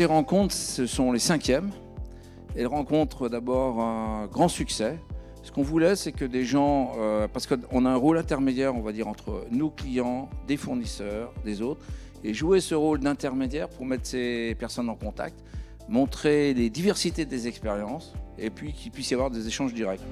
ces rencontres, ce sont les 5e. Elles rencontrent d'abord un grand succès. Ce qu'on voulait, c'est que des gens, parce qu'on a un rôle intermédiaire, on va dire, entre nos clients, des fournisseurs, des autres, et jouer ce rôle d'intermédiaire pour mettre ces personnes en contact, montrer les diversités des expériences, et puis qu'il puisse y avoir des échanges directs.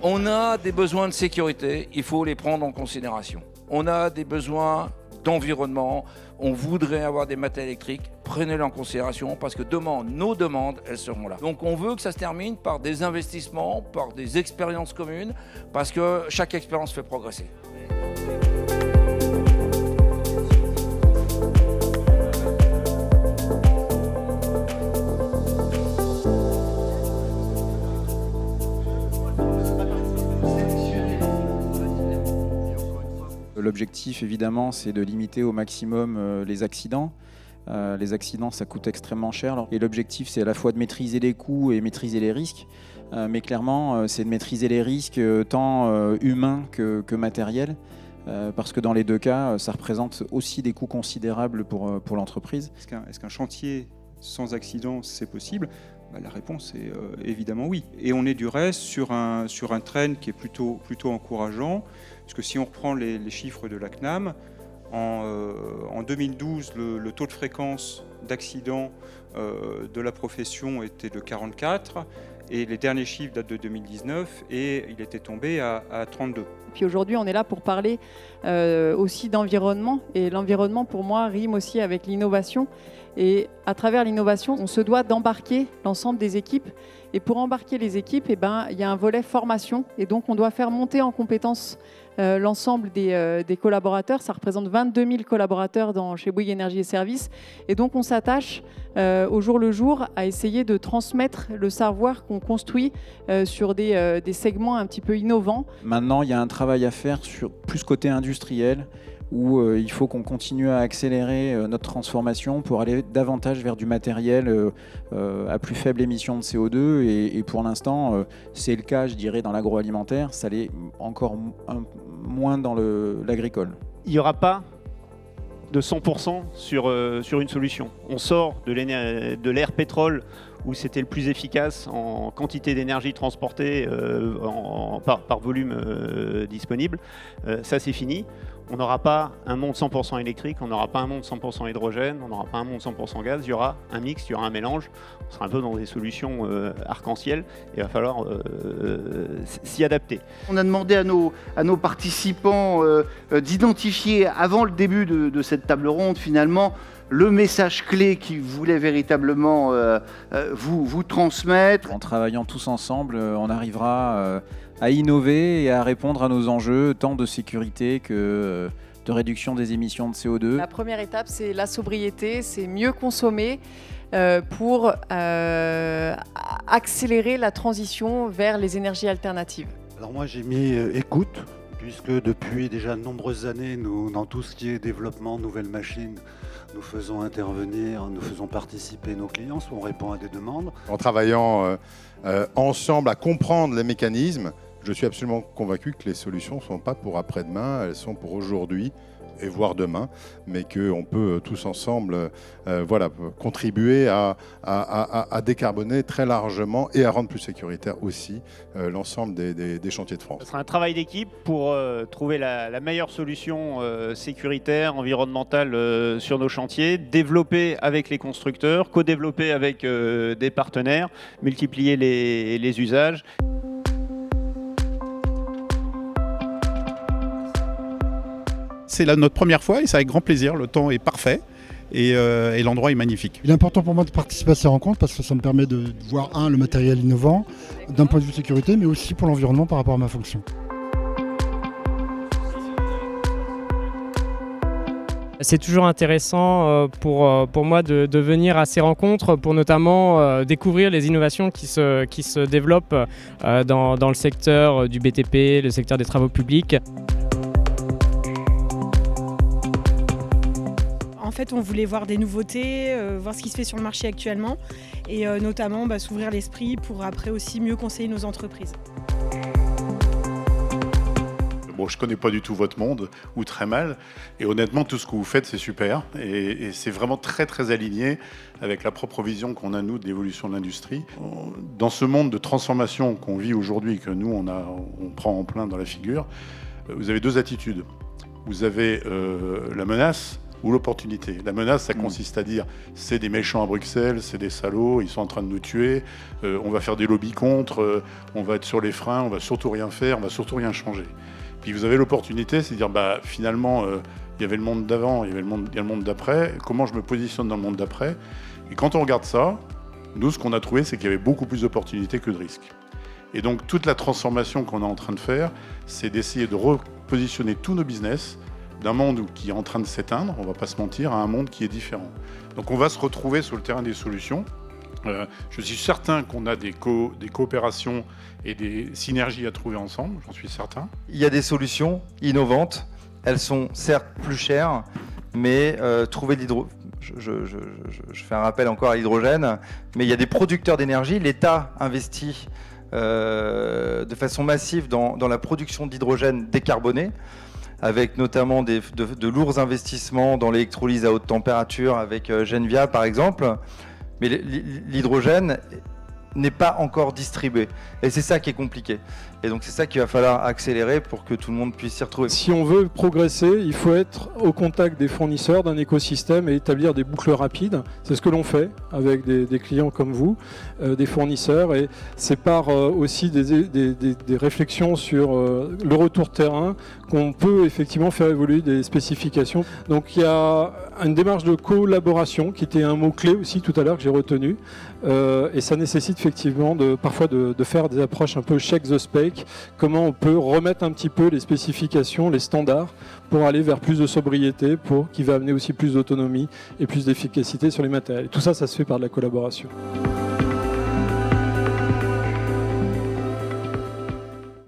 On a des besoins de sécurité, il faut les prendre en considération. On a des besoins d'environnement, on voudrait avoir des matériels électriques, prenez-les en considération parce que nos demandes, elles seront là. Donc on veut que ça se termine par des investissements, par des expériences communes, parce que chaque expérience fait progresser. L'objectif, évidemment, c'est de limiter au maximum les accidents. Les accidents, ça coûte extrêmement cher. Et l'objectif, c'est à la fois de maîtriser les coûts et maîtriser les risques. Mais clairement, c'est de maîtriser les risques tant humains que matériels. Parce que dans les deux cas, ça représente aussi des coûts considérables pour l'entreprise. Est-ce qu'un chantier sans accident, c'est possible ? La réponse est évidemment oui. Et on est du reste sur un trend qui est plutôt encourageant, parce que si on reprend les chiffres de la CNAM, en 2012, le taux de fréquence d'accidents de la profession était de 44, et les derniers chiffres datent de 2019, et il était tombé à 32. Puis aujourd'hui, on est là pour parler aussi d'environnement, et l'environnement, pour moi, rime aussi avec l'innovation. Et à travers l'innovation, on se doit d'embarquer l'ensemble des équipes. Et pour embarquer les équipes, il y a un volet formation. Et donc, on doit faire monter en compétences l'ensemble des collaborateurs. Ça représente 22 000 collaborateurs chez Bouygues Energies et Services. Et donc, on s'attache au jour le jour à essayer de transmettre le savoir qu'on construit sur des segments un petit peu innovants. Maintenant, il y a un travail à faire plus côté industriel, où il faut qu'on continue à accélérer notre transformation pour aller davantage vers du matériel à plus faible émission de CO2. Et pour l'instant, c'est le cas, je dirais, dans l'agroalimentaire. Ça l'est encore moins dans l'agricole. Il n'y aura pas de 100% sur une solution. On sort de l'ère pétrole, où c'était le plus efficace en quantité d'énergie transportée par volume disponible. Ça, c'est fini. On n'aura pas un monde 100% électrique, on n'aura pas un monde 100% hydrogène, on n'aura pas un monde 100% gaz. Il y aura un mix, il y aura un mélange. On sera un peu dans des solutions arc-en-ciel. Il va falloir s'y adapter. On a demandé à nos participants d'identifier, avant le début de cette table ronde, finalement, le message clé qu'ils voulaient véritablement vous transmettre. En travaillant tous ensemble, on arrivera à innover et à répondre à nos enjeux, tant de sécurité que de réduction des émissions de CO2. La première étape, c'est la sobriété, c'est mieux consommer pour accélérer la transition vers les énergies alternatives. Alors moi, j'ai mis écoute, puisque depuis déjà de nombreuses années, nous, dans tout ce qui est développement, nouvelles machines, nous faisons intervenir, nous faisons participer nos clients, on répond à des demandes. En travaillant ensemble à comprendre les mécanismes, je suis absolument convaincu que les solutions ne sont pas pour après-demain, elles sont pour aujourd'hui et voire demain, mais qu'on peut tous ensemble contribuer à décarboner très largement et à rendre plus sécuritaire aussi l'ensemble des chantiers de France. Ce sera un travail d'équipe pour trouver la meilleure solution sécuritaire, environnementale sur nos chantiers, développer avec les constructeurs, co-développer avec des partenaires, multiplier les usages. C'est notre première fois et c'est avec grand plaisir. Le temps est parfait et l'endroit est magnifique. Il est important pour moi de participer à ces rencontres parce que ça me permet de voir, le matériel innovant d'un point de vue sécurité, mais aussi pour l'environnement par rapport à ma fonction. C'est toujours intéressant pour moi de venir à ces rencontres pour notamment découvrir les innovations qui se développent dans le secteur du BTP, le secteur des travaux publics. En fait, on voulait voir des nouveautés, voir ce qui se fait sur le marché actuellement et notamment s'ouvrir l'esprit pour après aussi mieux conseiller nos entreprises. bon, je connais pas du tout votre monde, ou très mal, et honnêtement, tout ce que vous faites, c'est super, et c'est vraiment très très aligné avec la propre vision qu'on a, nous, de l'évolution de l'industrie. Dans ce monde de transformation qu'on vit aujourd'hui, que nous, on prend en plein dans la figure, vous avez deux attitudes. Vous avez la menace ou l'opportunité. La menace, ça consiste à dire c'est des méchants à Bruxelles, c'est des salauds, ils sont en train de nous tuer, on va faire des lobbies contre, on va être sur les freins, on va surtout rien faire, on va surtout rien changer. Puis vous avez l'opportunité, c'est de dire finalement, il y avait le monde d'avant, il y a le monde d'après, comment je me positionne dans le monde d'après. Et quand on regarde ça, nous, ce qu'on a trouvé, c'est qu'il y avait beaucoup plus d'opportunités que de risques. Et donc toute la transformation qu'on est en train de faire, c'est d'essayer de repositionner tous nos business d'un monde qui est en train de s'éteindre, on ne va pas se mentir, à un monde qui est différent. Donc on va se retrouver sur le terrain des solutions. Je suis certain qu'on a des coopérations et des synergies à trouver ensemble, j'en suis certain. Il y a des solutions innovantes, elles sont certes plus chères, mais trouver de l'hydrogène, je fais un rappel encore à l'hydrogène, mais il y a des producteurs d'énergie, l'État investit de façon massive dans la production d'hydrogène décarboné, avec notamment de lourds investissements dans l'électrolyse à haute température avec Genvia par exemple. Mais l'hydrogène n'est pas encore distribué. Et c'est ça qui est compliqué. Et donc c'est ça qu'il va falloir accélérer pour que tout le monde puisse s'y retrouver. Si on veut progresser, il faut être au contact des fournisseurs, d'un écosystème et établir des boucles rapides. C'est ce que l'on fait avec des clients comme vous, des fournisseurs. Et c'est par aussi des réflexions sur le retour terrain qu'on peut effectivement faire évoluer des spécifications. Donc il y a une démarche de collaboration qui était un mot-clé aussi tout à l'heure que j'ai retenu. Et ça nécessite effectivement parfois de faire des approches un peu check the spec. Comment on peut remettre un petit peu les spécifications, les standards pour aller vers plus de sobriété, qui va amener aussi plus d'autonomie et plus d'efficacité sur les matériels. Et tout ça, ça se fait par de la collaboration.